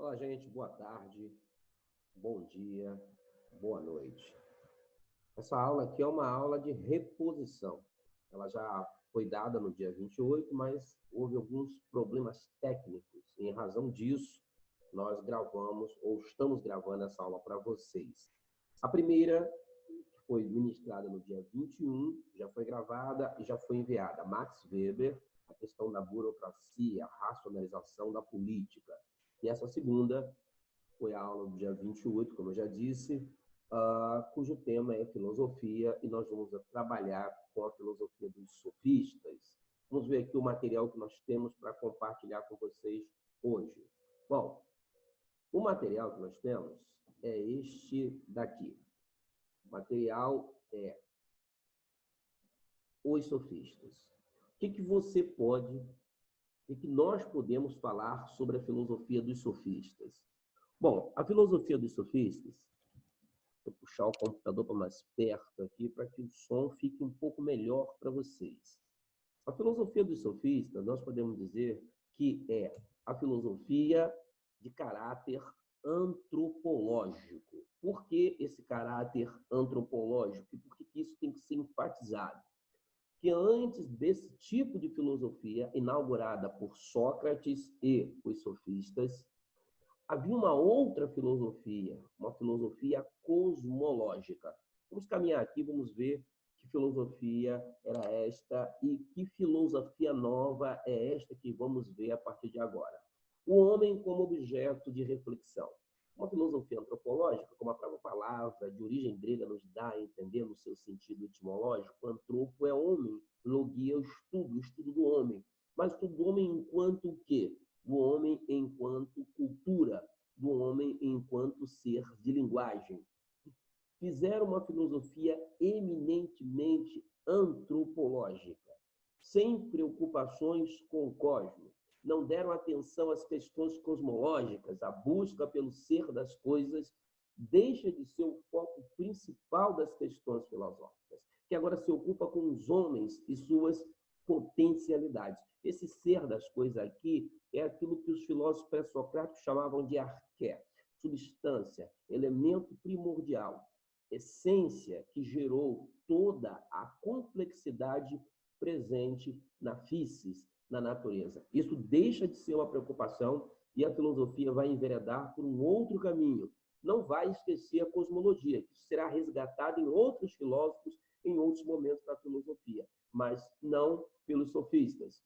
Olá, gente, boa tarde, bom dia, boa noite. Essa aula aqui é uma aula de reposição. Ela já foi dada no dia 28, mas houve alguns problemas técnicos. Em razão disso, nós gravamos ou estamos gravando essa aula para vocês. A primeira, que foi ministrada no dia 21, já foi gravada e já foi enviada. Max Weber, a questão da burocracia, a racionalização da política. E essa segunda foi a aula do dia 28, como eu já disse, cujo tema é filosofia, e nós vamos trabalhar com a filosofia dos sofistas. Vamos ver aqui o material que nós temos para compartilhar com vocês hoje. Bom, o material que nós temos é este daqui. O material é Os Sofistas. O que você pode, o que nós podemos falar sobre a filosofia dos sofistas? Bom, a filosofia dos sofistas, vou puxar o computador para mais perto aqui para que o som fique um pouco melhor para vocês. A filosofia dos sofistas, nós podemos dizer que é a filosofia de caráter antropológico. Por que esse caráter antropológico? E por que isso tem que ser enfatizado? Que antes desse tipo de filosofia, inaugurada por Sócrates e os sofistas, havia uma outra filosofia, uma filosofia cosmológica. Vamos caminhar aqui, vamos ver que filosofia era esta e que filosofia nova é esta que vamos ver a partir de agora. O homem como objeto de reflexão. Uma filosofia antropológica, como a própria palavra de origem grega nos dá a entender no seu sentido etimológico, antropo é homem, logia é o estudo do homem. Mas o estudo do homem enquanto o quê? Do homem enquanto cultura, do homem enquanto ser de linguagem. Fizeram uma filosofia eminentemente antropológica, sem preocupações com o cosmos. Não deram atenção às questões cosmológicas, a busca pelo ser das coisas deixa de ser o foco principal das questões filosóficas, que agora se ocupa com os homens e suas potencialidades. Esse ser das coisas aqui é aquilo que os filósofos pré-socráticos chamavam de arqué, substância, elemento primordial, essência que gerou toda a complexidade presente na physis, na natureza. Isso deixa de ser uma preocupação e a filosofia vai enveredar por um outro caminho. Não vai esquecer a cosmologia, que será resgatada em outros filósofos em outros momentos da filosofia, mas não pelos sofistas.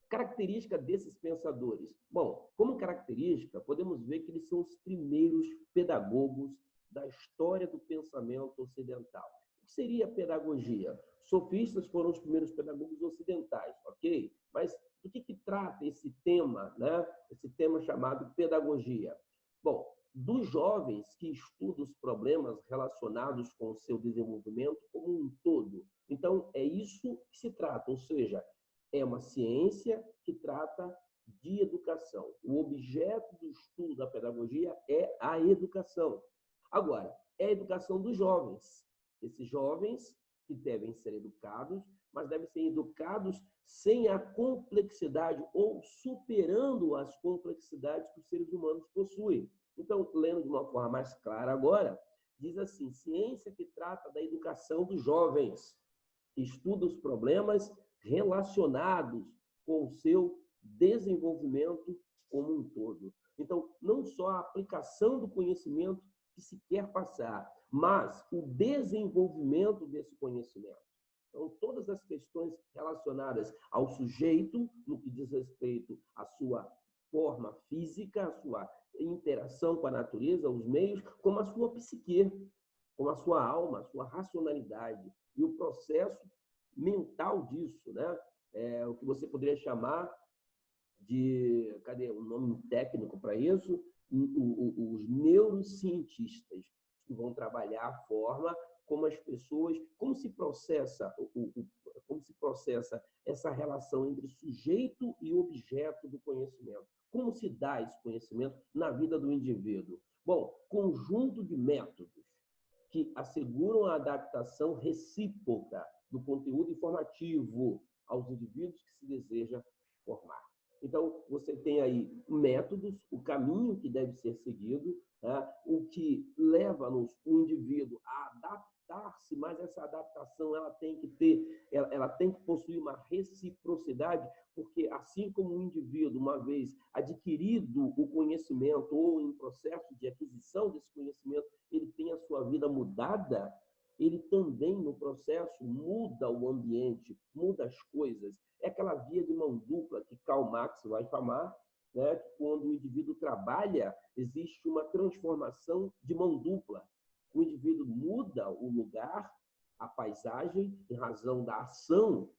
Característica desses pensadores. Bom, como característica, podemos ver que eles são os primeiros pedagogos da história do pensamento ocidental. O que seria pedagogia? Sofistas foram os primeiros pedagogos ocidentais, ok? Mas do que trata esse tema, né? Esse tema chamado pedagogia? Bom, dos jovens que estudam os problemas relacionados com o seu desenvolvimento como um todo. Então, é isso que se trata, ou seja, é uma ciência que trata de educação. O objeto do estudo da pedagogia é a educação. Agora, é a educação dos jovens. Esses jovens que devem ser educados, mas devem ser educados sem a complexidade ou superando as complexidades que os seres humanos possuem. Então, lendo de uma forma mais clara agora, diz assim: ciência que trata da educação dos jovens, estuda os problemas relacionados com o seu desenvolvimento como um todo. Então, não só a aplicação do conhecimento que se quer passar, mas o desenvolvimento desse conhecimento. Então, todas as questões relacionadas ao sujeito, no que diz respeito à sua forma física, à sua interação com a natureza, os meios, como a sua psique, como a sua alma, a sua racionalidade e o processo mental disso, né? O que você poderia chamar de, cadê o nome técnico para isso? Os neurocientistas, que vão trabalhar a forma como as pessoas, como se processa essa relação entre sujeito e objeto do conhecimento. Como se dá esse conhecimento na vida do indivíduo? Bom, conjunto de métodos que asseguram a adaptação recíproca do conteúdo informativo aos indivíduos que se deseja formar. Então, você tem aí métodos, o caminho que deve ser seguido, né? O que leva-nos o indivíduo a adaptar-se, mas essa adaptação ela tem que ter, ela tem que possuir uma reciprocidade, porque assim como o indivíduo, uma vez adquirido o conhecimento ou em processo de aquisição desse conhecimento, ele tem a sua vida mudada, ele também, no processo, muda o ambiente, muda as coisas. É aquela via de mão dupla que Karl Marx vai chamar, né, que quando o indivíduo trabalha, existe uma transformação de mão dupla. O indivíduo muda o lugar, a paisagem, em razão da ação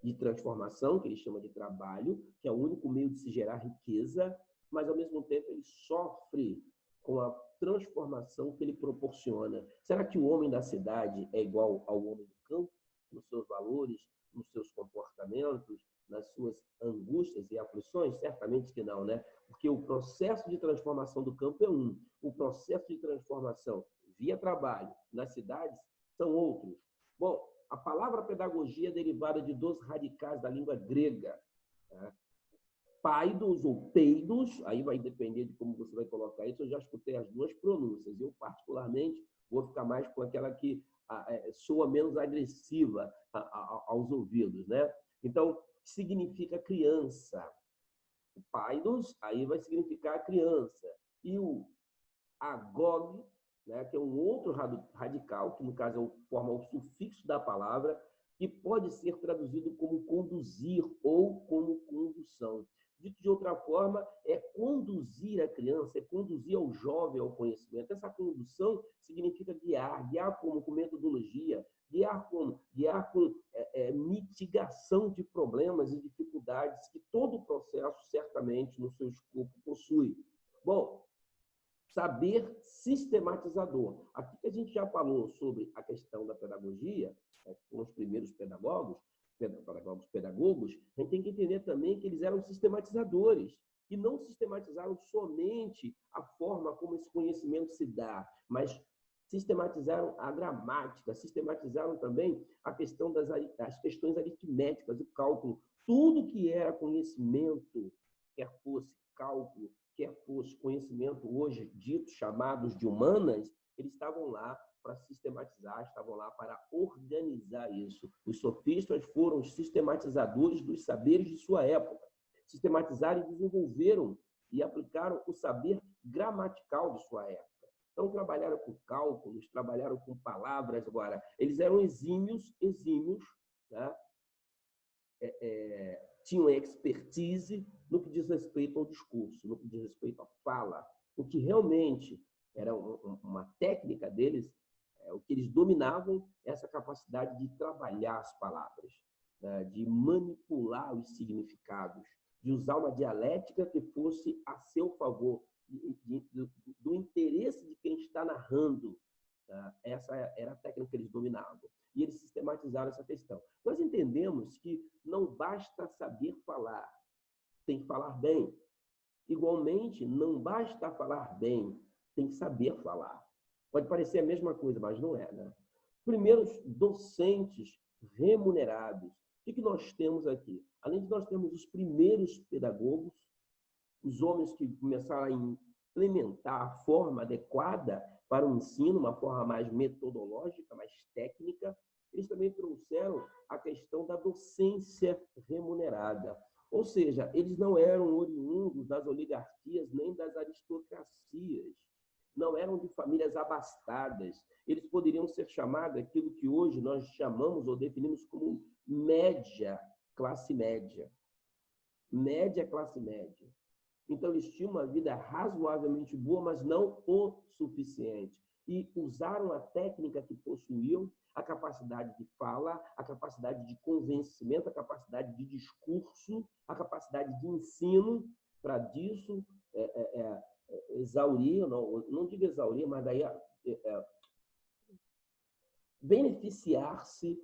de transformação, que ele chama de trabalho, que é o único meio de se gerar riqueza, mas, ao mesmo tempo, ele sofre com a transformação que ele proporciona. Será que o homem da cidade é igual ao homem do campo, nos seus valores, nos seus comportamentos, nas suas angústias e aflições? Certamente que não, né? Porque o processo de transformação do campo é um, o processo de transformação via trabalho nas cidades são outros. Bom, a palavra pedagogia é derivada de dois radicais da língua grega, né? Paidos ou peidos, aí vai depender de como você vai colocar isso. Eu já escutei as duas pronúncias. Eu, particularmente, vou ficar mais com aquela que soa menos agressiva aos ouvidos, né? Então, significa criança. O paidos, aí vai significar criança. E o agog, né, que é um outro radical, que no caso forma o sufixo da palavra, que pode ser traduzido como conduzir ou como condução. Dito de outra forma, é conduzir a criança, é conduzir ao jovem ao conhecimento. Essa condução significa guiar, guiar como com metodologia, guiar com mitigação de problemas e dificuldades que todo o processo, certamente, no seu escopo possui. Bom, saber sistematizador. Aqui que a gente já falou sobre a questão da pedagogia, com os primeiros pedagogos, a gente tem que entender também que eles eram sistematizadores, e não sistematizaram somente a forma como esse conhecimento se dá, mas sistematizaram a gramática, sistematizaram também a questão das questões aritméticas, o cálculo, tudo que era conhecimento, quer fosse cálculo, quer fosse conhecimento hoje dito, chamados de humanas, eles estavam lá para sistematizar, estavam lá para organizar isso. Os sofistas foram os sistematizadores dos saberes de sua época. Sistematizaram e desenvolveram e aplicaram o saber gramatical de sua época. Então, trabalharam com cálculos, trabalharam com palavras. Agora, eles eram exímios, tá? Tinham expertise no que diz respeito ao discurso, no que diz respeito à fala. O que realmente era uma técnica deles, o que eles dominavam, essa capacidade de trabalhar as palavras, né? De manipular os significados, de usar uma dialética que fosse a seu favor, do interesse de quem está narrando. Tá? Essa era a técnica que eles dominavam. E eles sistematizaram essa questão. Nós entendemos que não basta saber falar, tem que falar bem. Igualmente, não basta falar bem, tem que saber falar. Pode parecer a mesma coisa, mas não é, né? Primeiros docentes remunerados. O que nós temos aqui? Além de nós termos os primeiros pedagogos, os homens que começaram a implementar a forma adequada para o ensino, uma forma mais metodológica, mais técnica, eles também trouxeram a questão da docência remunerada. Ou seja, eles não eram oriundos das oligarquias nem das aristocracias, não eram de famílias abastadas. Eles poderiam ser chamados aquilo que hoje nós chamamos ou definimos como média, classe média. Média, classe média. Então, eles tinham uma vida razoavelmente boa, mas não o suficiente. E usaram a técnica que possuíam, a capacidade de fala, a capacidade de convencimento, a capacidade de discurso, a capacidade de ensino, para disso exaurir, não digo exaurir, mas daí beneficiar-se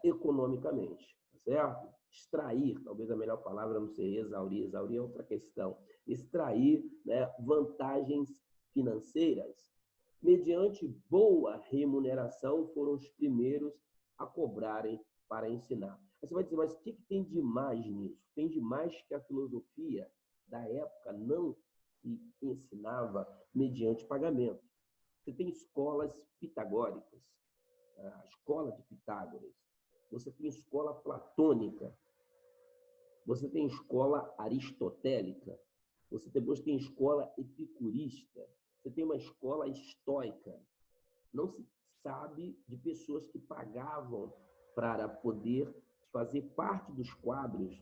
economicamente, certo? Extrair, talvez a melhor palavra não seja exaurir, exaurir é outra questão, extrair, né, vantagens financeiras. Mediante boa remuneração, foram os primeiros a cobrarem para ensinar. Aí você vai dizer, mas o que tem de mais nisso? Tem de mais que a filosofia da época não se ensinava mediante pagamento. Você tem escolas pitagóricas, a escola de Pitágoras. Você tem escola platônica. Você tem escola aristotélica. Você depois tem escola epicurista. Você tem uma escola estoica. Não se sabe de pessoas que pagavam para poder fazer parte dos quadros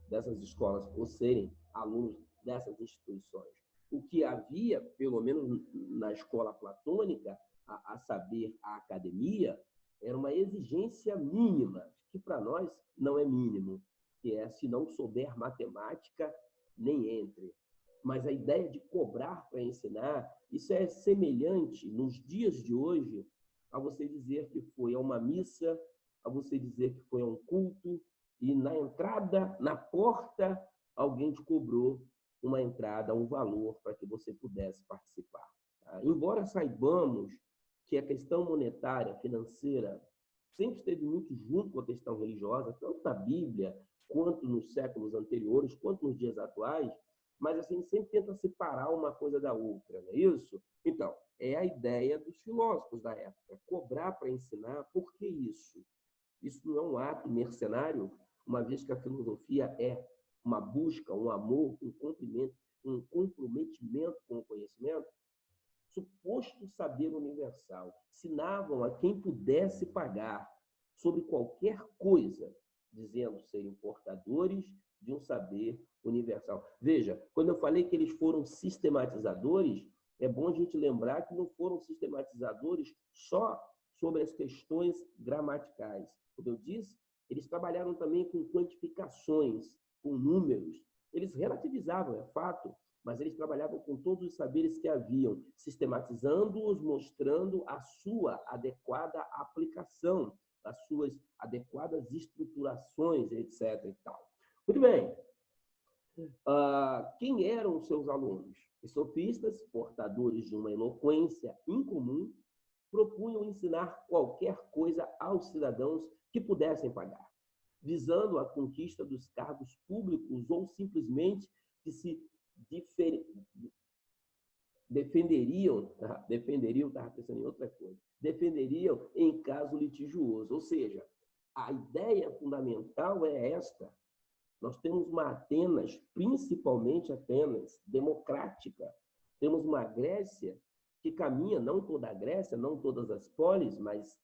dessas escolas, ou serem alunos dessas instituições. O que havia, pelo menos na escola platônica, a saber, a academia, era uma exigência mínima, que para nós não é mínimo, que é, se não souber matemática, nem entre. Mas a ideia de cobrar para ensinar, isso é semelhante, nos dias de hoje, a você dizer que foi a uma missa, a você dizer que foi a um culto, e na entrada, na porta, alguém te cobrou uma entrada, um valor para que você pudesse participar. Embora saibamos que a questão monetária, financeira, sempre esteve muito junto com a questão religiosa, tanto na Bíblia, quanto nos séculos anteriores, quanto nos dias atuais, mas assim, sempre tenta separar uma coisa da outra, não é isso? Então, é a ideia dos filósofos da época, cobrar para ensinar. Por que isso? Isso não é um ato mercenário, uma vez que a filosofia é uma busca, um amor, um comprometimento com o conhecimento. Suposto saber universal, ensinavam a quem pudesse pagar sobre qualquer coisa, dizendo serem portadores de um saber universal. Veja, quando eu falei que eles foram sistematizadores, é bom a gente lembrar que não foram sistematizadores só sobre as questões gramaticais. Como eu disse, eles trabalharam também com quantificações, com números. Eles relativizavam, é fato, mas eles trabalhavam com todos os saberes que haviam, sistematizando-os, mostrando a sua adequada aplicação, as suas adequadas estruturações, etc. E tal. Muito bem. Quem eram os seus alunos? Os sofistas, portadores de uma eloquência incomum, propunham ensinar qualquer coisa aos cidadãos que pudessem pagar, visando a conquista dos cargos públicos ou simplesmente que se defenderiam, estava pensando em outra coisa, defenderiam em caso litigioso. Ou seja, a ideia fundamental é esta. Nós temos uma Atenas, principalmente Atenas, democrática. Temos uma Grécia que caminha, não toda a Grécia, não todas as polis, mas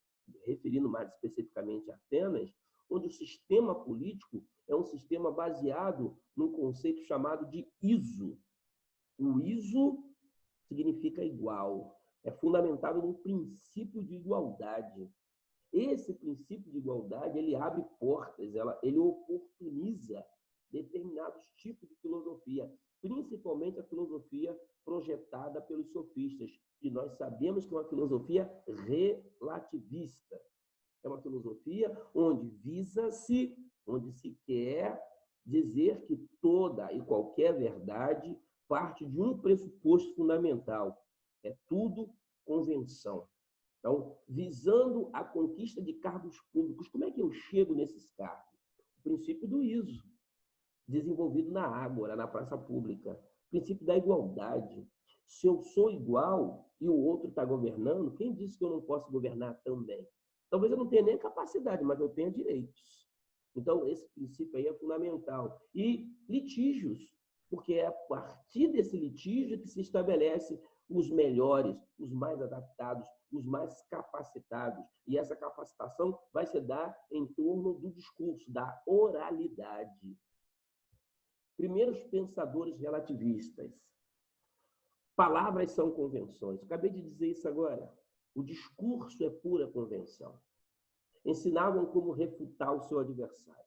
referindo mais especificamente a Atenas, onde o sistema político é um sistema baseado num conceito chamado de iso. O iso significa igual, é fundamentado no princípio de igualdade. Esse princípio de igualdade, ele abre portas, ele oportuniza determinados tipos de filosofia, principalmente a filosofia projetada pelos sofistas, que nós sabemos que é uma filosofia relativista. É uma filosofia onde onde se quer dizer que toda e qualquer verdade parte de um pressuposto fundamental. É tudo convenção. Então, visando a conquista de cargos públicos, como é que eu chego nesses cargos? O princípio do ISO, desenvolvido na Ágora, na praça pública. O princípio da igualdade. Se eu sou igual e o outro está governando, quem disse que eu não posso governar também? Talvez eu não tenha nem capacidade, mas eu tenha direitos. Então, esse princípio aí é fundamental. E litígios, porque é a partir desse litígio que se estabelece os melhores, os mais adaptados, os mais capacitados. E essa capacitação vai se dar em torno do discurso, da oralidade. Primeiros pensadores relativistas. Palavras são convenções. Acabei de dizer isso agora. O discurso é pura convenção. Ensinavam como refutar o seu adversário,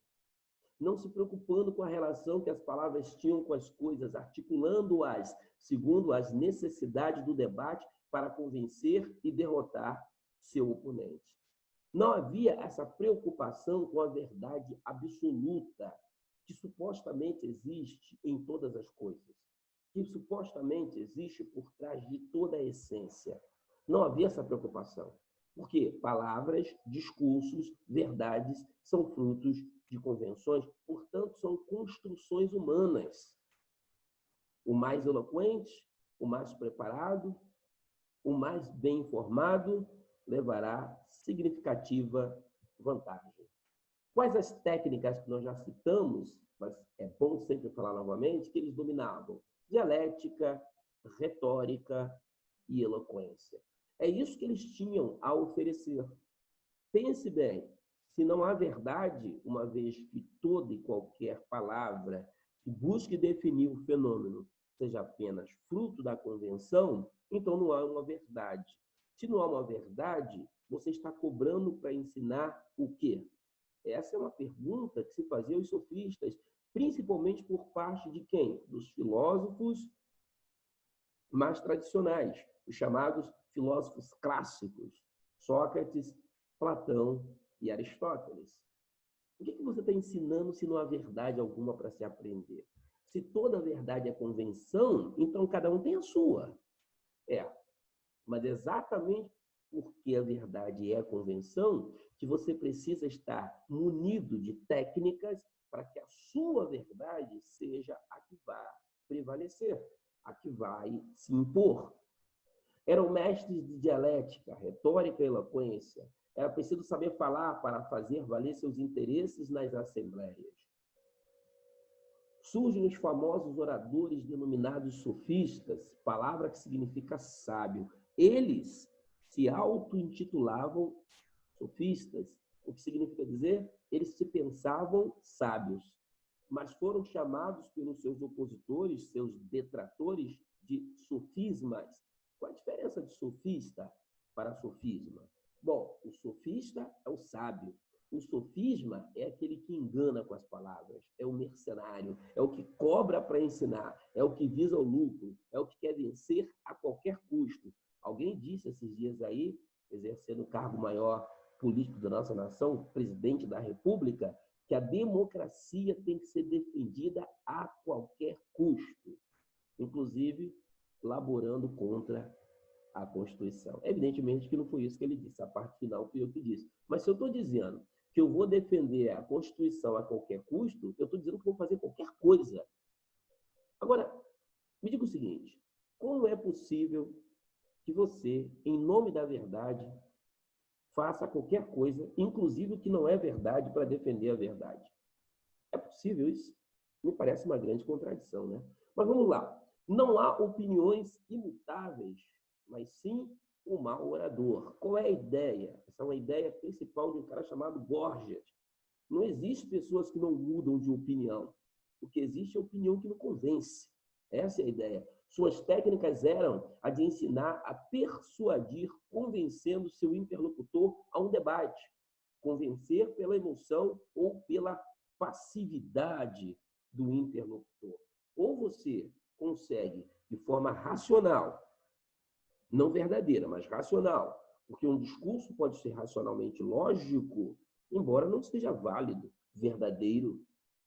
não se preocupando com a relação que as palavras tinham com as coisas, articulando-as segundo as necessidades do debate para convencer e derrotar seu oponente. Não havia essa preocupação com a verdade absoluta que supostamente existe em todas as coisas, que supostamente existe por trás de toda a essência. Não havia essa preocupação. Porque palavras, discursos, verdades são frutos de convenções, portanto, são construções humanas. O mais eloquente, o mais preparado, o mais bem informado levará significativa vantagem. Quais as técnicas que nós já citamos, mas é bom sempre falar novamente, que eles dominavam? Dialética, retórica e eloquência. É isso que eles tinham a oferecer. Pense bem, se não há verdade, uma vez que toda e qualquer palavra que busque definir o fenômeno seja apenas fruto da convenção, então não há uma verdade. Se não há uma verdade, você está cobrando para ensinar o quê? Essa é uma pergunta que se fazia aos sofistas, principalmente por parte de quem? Dos filósofos mais tradicionais, os chamados filósofos clássicos, Sócrates, Platão e Aristóteles. O que você está ensinando se não há verdade alguma para se aprender? Se toda verdade é convenção, então cada um tem a sua. Mas exatamente porque a verdade é convenção, que você precisa estar munido de técnicas para que a sua verdade seja a que vai prevalecer, a que vai se impor. Eram mestres de dialética, retórica e eloquência. Era preciso saber falar para fazer valer seus interesses nas assembleias. Surgem os famosos oradores denominados sofistas, palavra que significa sábio. Eles se auto-intitulavam sofistas, o que significa dizer? Eles se pensavam sábios, mas foram chamados pelos seus opositores, seus detratores, de sofismas. Qual a diferença de sofista para sofisma? Bom, o sofista é o sábio. O sofisma é aquele que engana com as palavras, é o mercenário, é o que cobra para ensinar, é o que visa o lucro, é o que quer vencer a qualquer custo. Alguém disse esses dias aí, exercendo o cargo maior político da nossa nação, presidente da República, que a democracia tem que ser defendida a qualquer custo, inclusive laborando contra a Constituição. Evidentemente que não foi isso que ele disse, a parte final foi eu que disse. Mas se eu estou dizendo que eu vou defender a Constituição a qualquer custo, eu estou dizendo que vou fazer qualquer coisa. Agora, me diga o seguinte, como é possível que você, em nome da verdade, faça qualquer coisa, inclusive o que não é verdade, para defender a verdade? É possível isso? Me parece uma grande contradição, né? Mas vamos lá. Não há opiniões imutáveis, mas sim o mau orador. Qual é a ideia? Essa é uma ideia principal de um cara chamado Borges. Não existe pessoas que não mudam de opinião. O que existe é opinião que não convence. Essa é a ideia. Suas técnicas eram a de ensinar a persuadir, convencendo seu interlocutor a um debate. Convencer pela emoção ou pela passividade do interlocutor. Ou você consegue, de forma racional, não verdadeira, mas racional, porque um discurso pode ser racionalmente lógico, embora não seja válido, verdadeiro.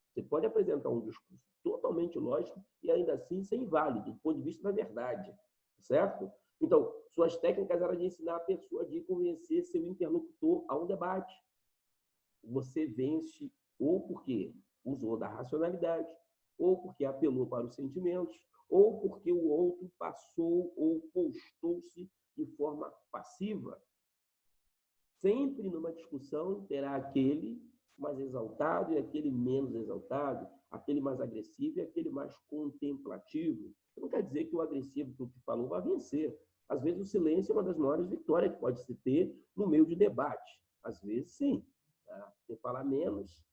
Você pode apresentar um discurso totalmente lógico e ainda assim ser inválido, do ponto de vista da verdade, certo? Então, suas técnicas eram de ensinar a pessoa de convencer seu interlocutor a um debate. Você vence ou porque usou da racionalidade, ou porque apelou para os sentimentos, ou porque o outro passou ou postou-se de forma passiva. Sempre numa discussão terá aquele mais exaltado e aquele menos exaltado, aquele mais agressivo e aquele mais contemplativo. Não quer dizer que o agressivo, que o que falou, vai vencer. Às vezes o silêncio é uma das maiores vitórias que pode se ter no meio de debate. Às vezes, sim. Tá? Você fala menos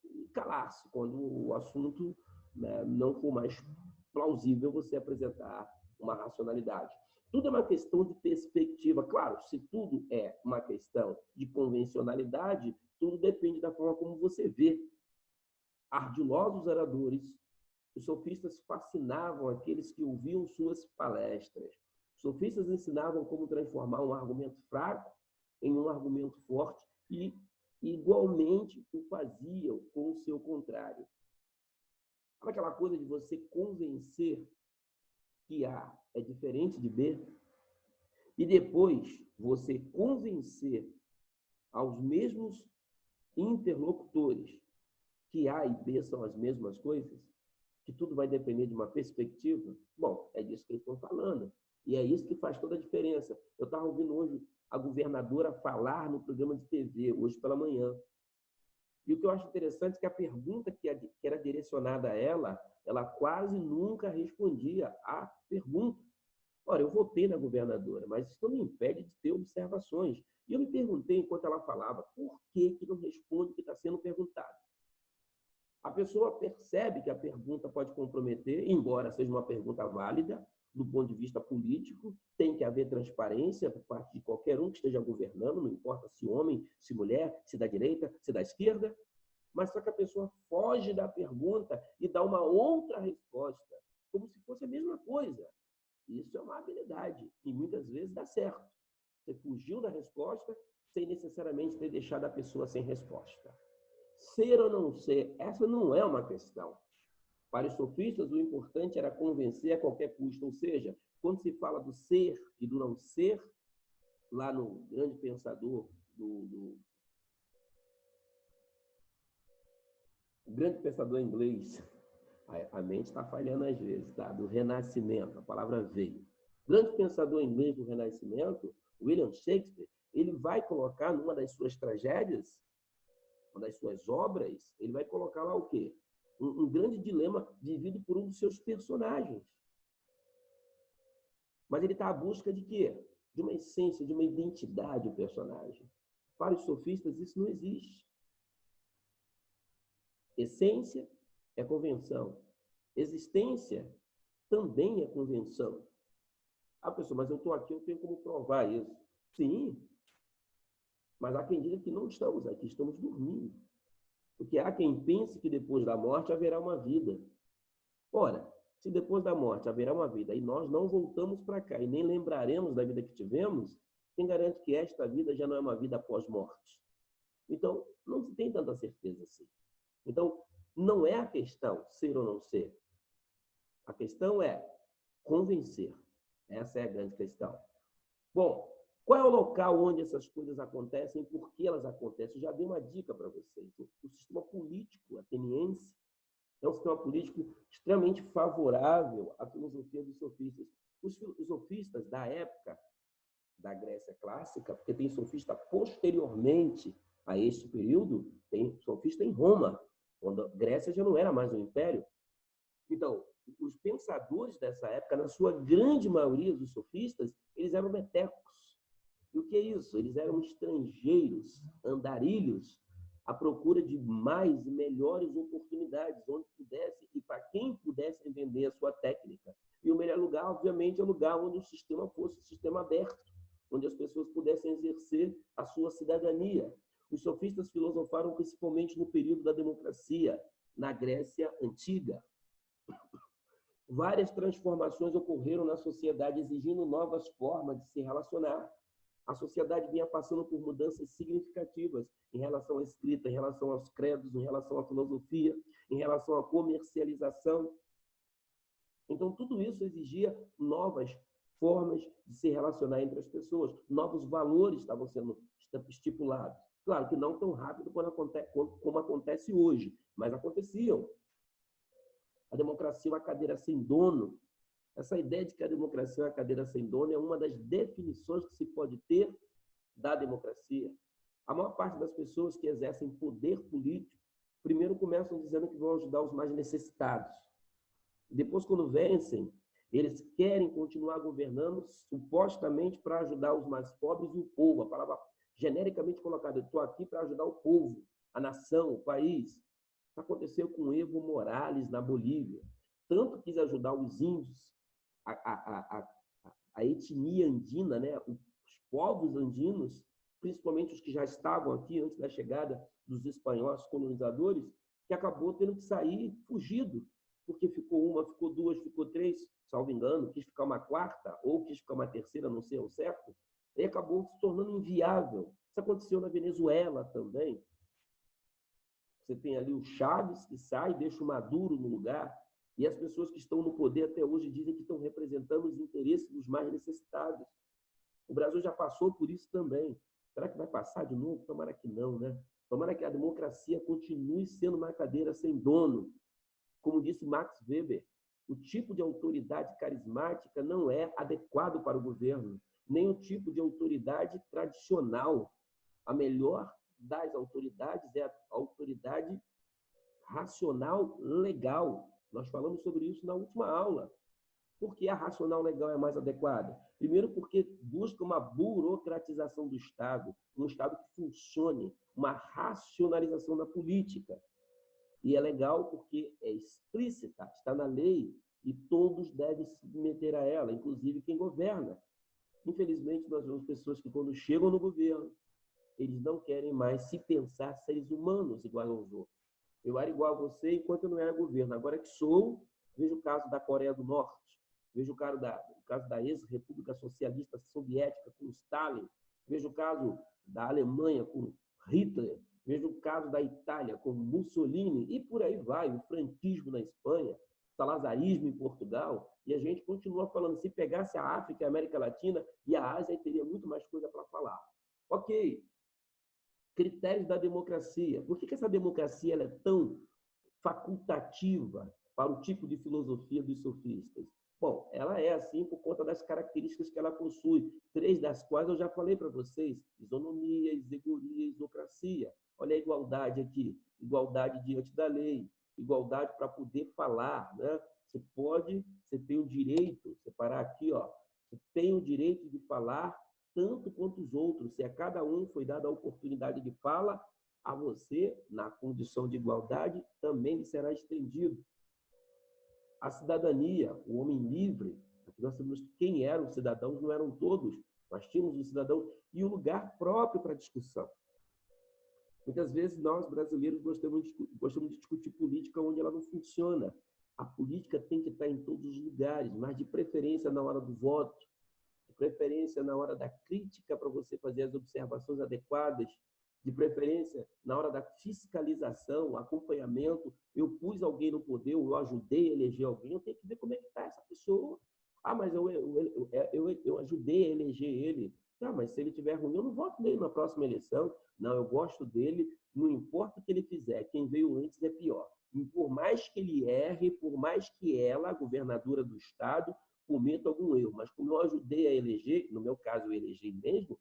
e calar-se quando o assunto, né, não for mais plausível você apresentar uma racionalidade. Tudo é uma questão de perspectiva. Claro, se tudo é uma questão de convencionalidade, tudo depende da forma como você vê. Ardilosos oradores, os sofistas fascinavam aqueles que ouviam suas palestras. Os sofistas ensinavam como transformar um argumento fraco em um argumento forte e, igualmente, o faziam com o seu contrário. Sabe aquela coisa de você convencer que A é diferente de B? e depois você convencer aos mesmos interlocutores que A e B são as mesmas coisas, que tudo vai depender de uma perspectiva, bom, é disso que eles estão falando. E é isso que faz toda a diferença. Eu estava ouvindo hoje a governadora falar no programa de TV, hoje pela manhã. E o que eu acho interessante é que a pergunta que era direcionada a ela quase nunca respondia à pergunta. Ora, eu votei na governadora, mas isso não me impede de ter observações. E eu me perguntei, enquanto ela falava, por que não responde o que está sendo perguntado? A pessoa percebe que a pergunta pode comprometer, embora seja uma pergunta válida, do ponto de vista político, tem que haver transparência por parte de qualquer um que esteja governando, não importa se homem, se mulher, se da direita, se da esquerda, mas só que a pessoa foge da pergunta e dá uma outra resposta, como se fosse a mesma coisa. Isso é uma habilidade e muitas vezes dá certo. Você fugiu da resposta sem necessariamente ter deixado a pessoa sem resposta. Ser ou não ser, essa não é uma questão. Para os sofistas, o importante era convencer a qualquer custo. Ou seja, quando se fala do ser e do não ser, lá no grande pensador o grande pensador inglês, a mente está falhando às vezes, tá? Do Renascimento, a palavra veio. O grande pensador inglês do Renascimento, William Shakespeare, ele vai colocar numa das suas tragédias, uma das suas obras, ele vai colocar lá o quê? Um grande dilema vivido por um dos seus personagens. Mas ele está à busca de quê? De uma essência, de uma identidade, o personagem. Para os sofistas, isso não existe. Essência é convenção. Existência também é convenção. Ah, pessoal, mas eu estou aqui, eu tenho como provar isso. Sim, mas há quem diga que não estamos aqui, estamos dormindo. Porque há quem pense que depois da morte haverá uma vida. Ora, se depois da morte haverá uma vida e nós não voltamos para cá e nem lembraremos da vida que tivemos, quem garante que esta vida já não é uma vida após-morte? Então, não se tem tanta certeza assim. Então, não é a questão ser ou não ser. A questão é convencer. Essa é a grande questão. Bom, qual é o local onde essas coisas acontecem e por que elas acontecem? Eu já dei uma dica para vocês. O sistema político ateniense é um sistema político extremamente favorável à filosofia dos sofistas. Os sofistas da época da Grécia clássica, porque tem sofista posteriormente a este período, tem sofista em Roma, quando a Grécia já não era mais um império. Então, os pensadores dessa época, na sua grande maioria dos sofistas, eles eram metecos. E o que é isso? Eles eram estrangeiros, andarilhos, à procura de mais e melhores oportunidades, onde pudesse e para quem pudesse vender a sua técnica. E o melhor lugar, obviamente, é o lugar onde o sistema fosse um sistema aberto, onde as pessoas pudessem exercer a sua cidadania. Os sofistas filosofaram principalmente no período da democracia, na Grécia Antiga. Várias transformações ocorreram na sociedade, exigindo novas formas de se relacionar. A sociedade vinha passando por mudanças significativas em relação à escrita, em relação aos credos, em relação à filosofia, em relação à comercialização. Então, tudo isso exigia novas formas de se relacionar entre as pessoas. Novos valores estavam sendo estipulados. Claro que não tão rápido como acontece hoje, mas aconteciam. A democracia é uma cadeira sem dono. Essa ideia de que a democracia é uma cadeira sem dono é uma das definições que se pode ter da democracia. A maior parte das pessoas que exercem poder político, primeiro começam dizendo que vão ajudar os mais necessitados. Depois, quando vencem, eles querem continuar governando supostamente para ajudar os mais pobres e o povo. A palavra genericamente colocada, eu estou aqui para ajudar o povo, a nação, o país. Isso aconteceu com Evo Morales na Bolívia. Tanto quis ajudar os índios, a etnia andina, né? Os povos andinos, principalmente os que já estavam aqui antes da chegada dos espanhóis colonizadores, que acabou tendo que sair fugido, porque ficou uma, ficou duas, ficou três, salvo engano, quis ficar uma quarta ou quis ficar uma terceira, não sei ao certo, e acabou se tornando inviável. Isso aconteceu na Venezuela também. Você tem ali o Chaves, que sai, deixa o Maduro no lugar, e as pessoas que estão no poder até hoje dizem que estão representando os interesses dos mais necessitados. O Brasil já passou por isso também. Será que vai passar de novo? Tomara que não, né? Tomara que a democracia continue sendo uma cadeira sem dono. Como disse Max Weber, o tipo de autoridade carismática não é adequado para o governo, nem o tipo de autoridade tradicional. A melhor das autoridades é a autoridade racional legal. Nós falamos sobre isso na última aula. Por que a racional legal é mais adequada? Primeiro, porque busca uma burocratização do Estado, um Estado que funcione, uma racionalização da política. E é legal porque é explícita, está na lei, e todos devem se submeter a ela, inclusive quem governa. Infelizmente, nós vemos pessoas que, quando chegam no governo, eles não querem mais se pensar seres humanos igual aos outros. Eu era igual a você enquanto eu não era governo. Agora que sou, vejo o caso da Coreia do Norte, vejo o caso da ex-República Socialista Soviética com Stalin, vejo o caso da Alemanha com Hitler, vejo o caso da Itália com Mussolini, e por aí vai, o franquismo na Espanha, o salazarismo em Portugal, e a gente continua falando, se pegasse a África e a América Latina e a Ásia, teria muito mais coisa para falar. Ok, critérios da democracia. Por que essa democracia ela é tão facultativa para o tipo de filosofia dos sofistas? Bom, ela é assim por conta das características que ela possui, 3 das quais eu já falei para vocês: isonomia, isegoria, isocracia. Olha a igualdade aqui, igualdade diante da lei, igualdade para poder falar, né? Você tem o direito, separar aqui, ó, você tem o direito de falar tanto quanto os outros. Se a cada um foi dada a oportunidade de fala, a você, na condição de igualdade, também lhe será estendido. A cidadania, o homem livre, aqui nós sabemos quem eram os cidadãos, não eram todos, nós tínhamos os cidadãos, e o lugar próprio para discussão. Muitas vezes nós, brasileiros, gostamos de discutir política onde ela não funciona. A política tem que estar em todos os lugares, mas de preferência na hora do voto, de preferência na hora da crítica para você fazer as observações adequadas, de preferência na hora da fiscalização, acompanhamento. Eu pus alguém no poder, eu ajudei a eleger alguém, eu tenho que ver como é que está essa pessoa. Ah, mas eu ajudei a eleger ele. Ah, mas se ele tiver ruim, eu não voto nele na próxima eleição. Não, eu gosto dele, não importa o que ele fizer, quem veio antes é pior. E por mais que ele erre, por mais que ela, a governadora do estado, cometa algum erro, mas como eu ajudei a eleger, no meu caso eu elegi mesmo,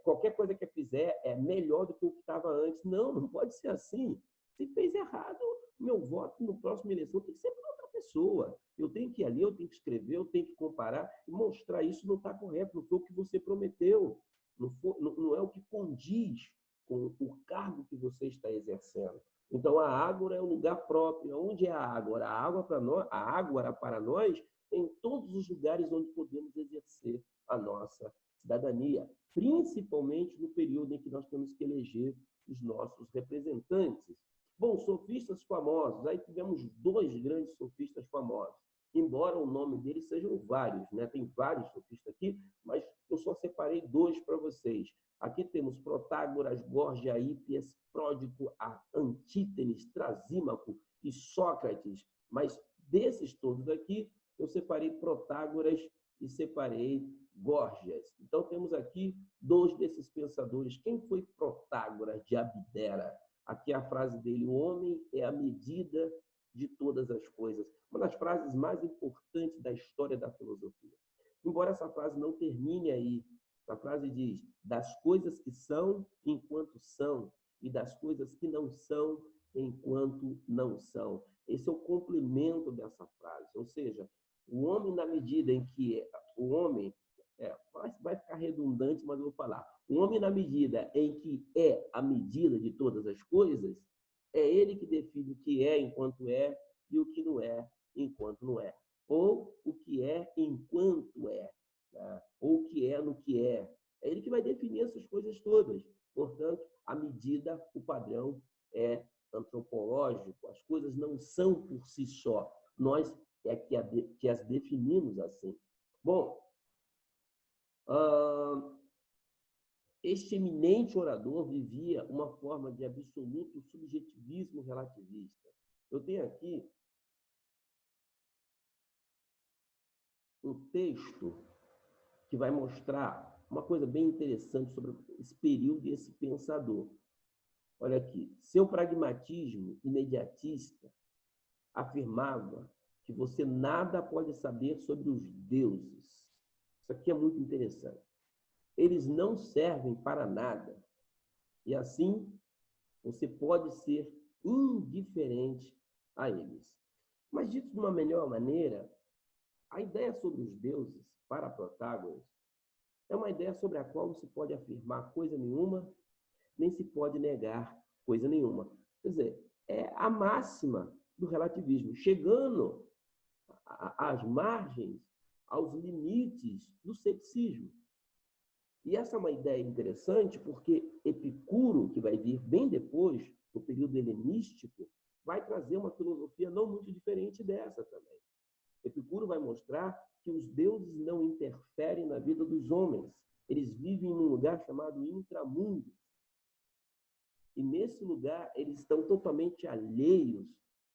qualquer coisa que eu fizer é melhor do que o que estava antes. Não, não pode ser assim. Se fez errado, meu voto no próximo eleição tem que ser para outra pessoa. Eu tenho que ir ali, eu tenho que escrever, eu tenho que comparar e mostrar isso não está correto, não foi o que você prometeu, não é o que condiz com o cargo que você está exercendo. Então, a ágora é o lugar próprio. Onde é a ágora? A ágora para nós em todos os lugares onde podemos exercer a nossa cidadania, principalmente no período em que nós temos que eleger os nossos representantes. Bom, sofistas famosos, aí tivemos 2 grandes sofistas famosos, embora o nome deles sejam vários, né? Tem vários sofistas aqui, mas eu só separei 2 para vocês. Aqui temos Protágoras, Gorgia, Hípias, Pródico, Antítenes, Trasímaco e Sócrates, mas desses todos aqui, eu separei Protágoras e separei Gorgias. Então, temos aqui 2 desses pensadores. Quem foi Protágoras de Abdera? Aqui a frase dele: o homem é a medida de todas as coisas. Uma das frases mais importantes da história da filosofia. Embora essa frase não termine aí, a frase diz: das coisas que são enquanto são, e das coisas que não são enquanto não são. Esse é o complemento dessa frase. Ou seja, o homem, na medida em que o homem vai ficar redundante, mas eu vou falar. O homem, na medida em que é a medida de todas as coisas, é ele que define o que é enquanto é e o que não é enquanto não é. Ou o que é enquanto é, tá? Ou o que é no que é. É ele que vai definir essas coisas todas. Portanto, a medida, o padrão é antropológico. As coisas não são por si só. Nós é que as definimos assim. Bom, este eminente orador vivia uma forma de absoluto subjetivismo relativista. Eu tenho aqui um texto que vai mostrar uma coisa bem interessante sobre esse período e esse pensador. Olha aqui, seu pragmatismo imediatista afirmava que você nada pode saber sobre os deuses. Isso aqui é muito interessante. Eles não servem para nada. E assim, você pode ser indiferente a eles. Mas, dito de uma melhor maneira, a ideia sobre os deuses, para Protágoras, é uma ideia sobre a qual não se pode afirmar coisa nenhuma, nem se pode negar coisa nenhuma. Quer dizer, é a máxima do relativismo, chegando às margens, aos limites do ceticismo. E essa é uma ideia interessante porque Epicuro, que vai vir bem depois, no período helenístico, vai trazer uma filosofia não muito diferente dessa também. Epicuro vai mostrar que os deuses não interferem na vida dos homens. Eles vivem num lugar chamado intramundo. E nesse lugar, eles estão totalmente alheios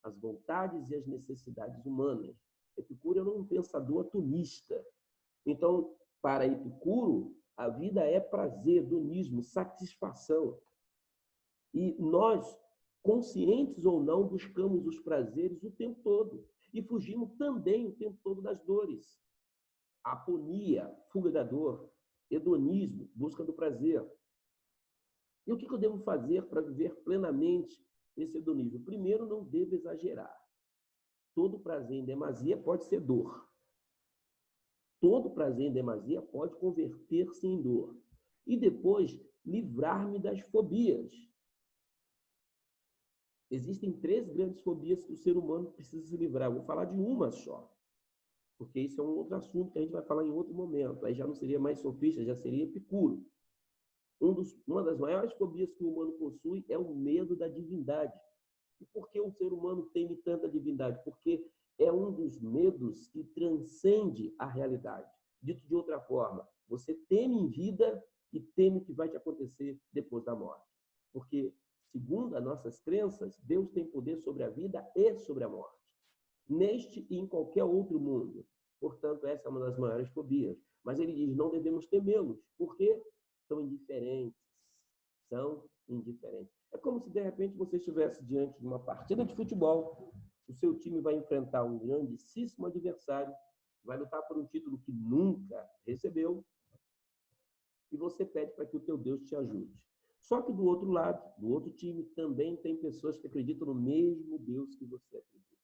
às vontades e às necessidades humanas. Epicuro era um pensador atomista. Então, para Epicuro, a vida é prazer, hedonismo, satisfação. E nós, conscientes ou não, buscamos os prazeres o tempo todo. E fugimos também o tempo todo das dores. Aponia, fuga da dor, hedonismo, busca do prazer. E o que eu devo fazer para viver plenamente esse hedonismo? Primeiro, não devo exagerar. Todo prazer em demasia pode ser dor. Todo prazer em demasia pode converter-se em dor. E depois, livrar-me das fobias. Existem 3 grandes fobias que o ser humano precisa se livrar. Eu vou falar de uma só, porque isso é um outro assunto que a gente vai falar em outro momento. Aí já não seria mais sofista, já seria Epicuro. Uma das maiores fobias que o humano possui é o medo da divindade. E por que o ser humano teme tanta divindade? Porque é um dos medos que transcende a realidade. Dito de outra forma, você teme em vida e teme o que vai te acontecer depois da morte. Porque, segundo as nossas crenças, Deus tem poder sobre a vida e sobre a morte. Neste e em qualquer outro mundo. Portanto, essa é uma das maiores fobias. Mas ele diz, não devemos temê-los. Por quê? São indiferentes. São indiferentes. É como se, de repente, você estivesse diante de uma partida de futebol, o seu time vai enfrentar um grandíssimo adversário, vai lutar por um título que nunca recebeu, e você pede para que o teu Deus te ajude. Só que do outro lado, do outro time, também tem pessoas que acreditam no mesmo Deus que você acredita.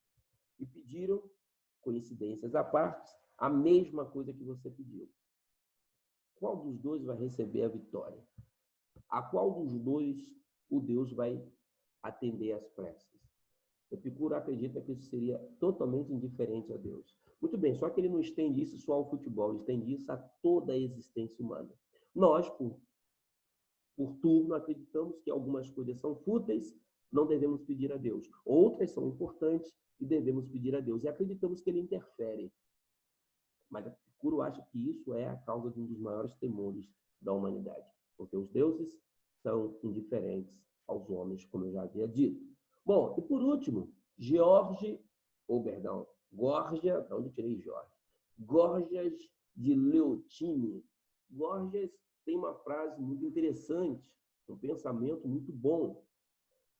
E pediram, coincidências à parte, a mesma coisa que você pediu. Qual dos dois vai receber a vitória? A qual dos dois o Deus vai atender às preces? Epicuro acredita que isso seria totalmente indiferente a Deus. Muito bem, só que ele não estende isso só ao futebol, ele estende isso a toda a existência humana. Nós, por turno, acreditamos que algumas coisas são fúteis, não devemos pedir a Deus. Outras são importantes e devemos pedir a Deus. E acreditamos que ele interfere. Mas Epicuro acha que isso é a causa de um dos maiores temores da humanidade. Porque os deuses são indiferentes aos homens, como eu já havia dito. Bom, e por último, Gorgias, de onde eu tirei Jorge? Gorgias de Leontine. Gorgias tem uma frase muito interessante, um pensamento muito bom.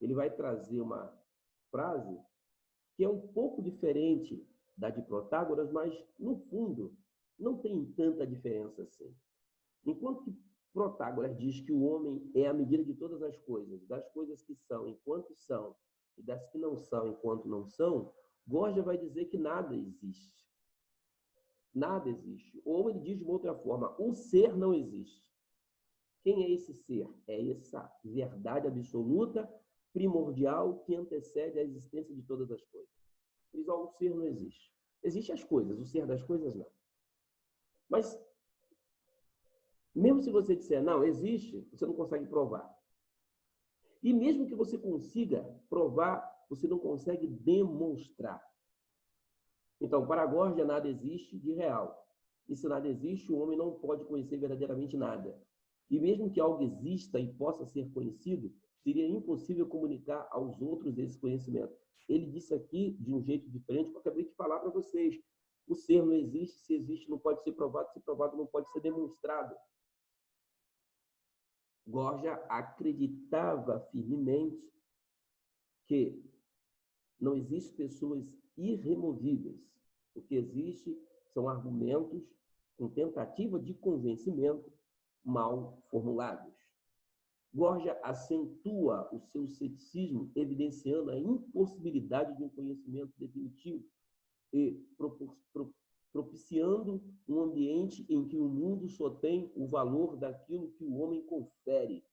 Ele vai trazer uma frase que é um pouco diferente da de Protágoras, mas, no fundo, não tem tanta diferença assim. Enquanto que Protágoras diz que o homem é a medida de todas as coisas, das coisas que são enquanto são e das que não são enquanto não são, Gorgias vai dizer que nada existe. Nada existe. Ou ele diz de uma outra forma, o ser não existe. Quem é esse ser? É essa verdade absoluta, primordial, que antecede a existência de todas as coisas. Diz, o ser não existe. Existem as coisas, o ser das coisas não. Mas, mesmo se você disser, não, existe, você não consegue provar. E mesmo que você consiga provar, você não consegue demonstrar. Então, para Gorgias, nada existe de real. E se nada existe, o homem não pode conhecer verdadeiramente nada. E mesmo que algo exista e possa ser conhecido, seria impossível comunicar aos outros esse conhecimento. Ele disse aqui, de um jeito diferente, que eu acabei de falar para vocês. O ser não existe, se existe não pode ser provado, se provado não pode ser demonstrado. Gorgia acreditava firmemente que não existem pessoas irremovíveis. O que existe são argumentos com tentativa de convencimento mal formulados. Gorgia acentua o seu ceticismo, evidenciando a impossibilidade de um conhecimento definitivo e propiciando um ambiente em que o mundo só tem o valor daquilo que o homem confere,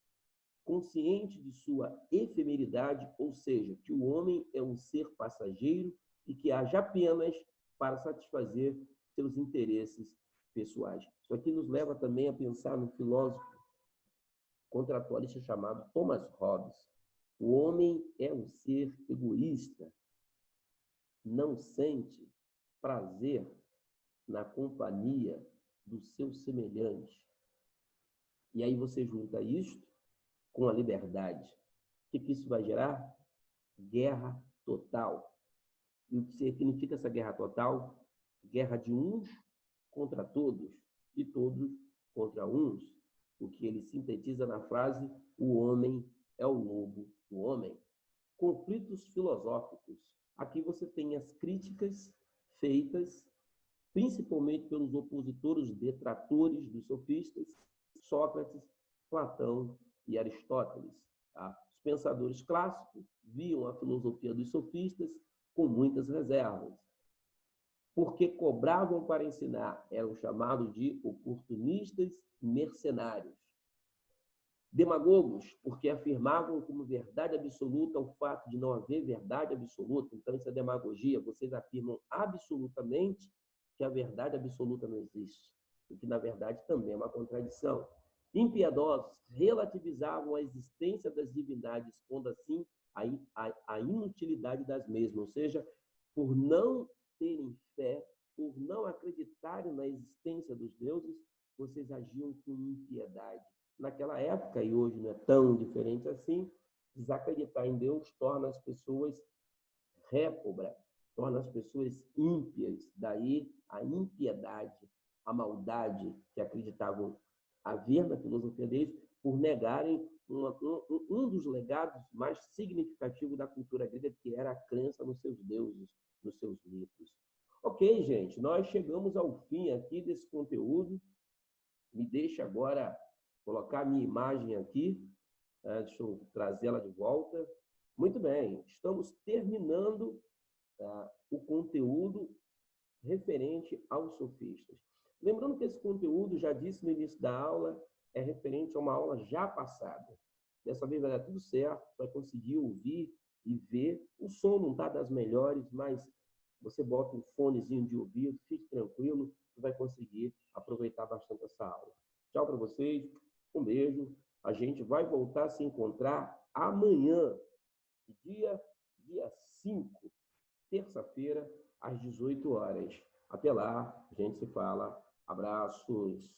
consciente de sua efemeridade, ou seja, que o homem é um ser passageiro e que age apenas para satisfazer seus interesses pessoais. Isso aqui nos leva também a pensar no filósofo contratualista chamado Thomas Hobbes. O homem é um ser egoísta, não sente prazer na companhia do seu semelhante. E aí você junta isto com a liberdade. O que isso vai gerar? Guerra total. E o que significa essa guerra total? Guerra de uns contra todos, de todos contra uns. O que ele sintetiza na frase: o homem é o lobo do homem. Conflitos filosóficos. Aqui você tem as críticas feitas principalmente pelos opositores, detratores dos sofistas, Sócrates, Platão e Aristóteles. Tá? Os pensadores clássicos viam a filosofia dos sofistas com muitas reservas, porque cobravam para ensinar, eram chamados de oportunistas mercenários. Demagogos, porque afirmavam como verdade absoluta o fato de não haver verdade absoluta. Então, isso é demagogia. Vocês afirmam absolutamente que a verdade absoluta não existe, o que, na verdade, também é uma contradição. Impiedosos, relativizavam a existência das divindades, pondo assim a inutilidade das mesmas, ou seja, por não terem fé, por não acreditarem na existência dos deuses, vocês agiam com impiedade. Naquela época, e hoje não é tão diferente assim, desacreditar em Deus torna as pessoas réprobas, torna as pessoas ímpias. Daí a impiedade, a maldade que acreditavam haver na filosofia deles, por negarem um dos legados mais significativos da cultura grega, que era a crença nos seus deuses, nos seus mitos. Ok, gente, nós chegamos ao fim aqui desse conteúdo. Me deixa agora colocar a minha imagem aqui. Deixa eu trazê-la de volta. Muito bem, estamos terminando o conteúdo referente aos sofistas. Lembrando que esse conteúdo, já disse no início da aula, é referente a uma aula já passada. Dessa vez vai dar tudo certo, você vai conseguir ouvir e ver. O som não está das melhores, mas você bota um fonezinho de ouvido, fique tranquilo, você vai conseguir aproveitar bastante essa aula. Tchau para vocês, um beijo. A gente vai voltar a se encontrar amanhã, dia 5, terça-feira, às 18 horas. Até lá, a gente se fala. Abraços.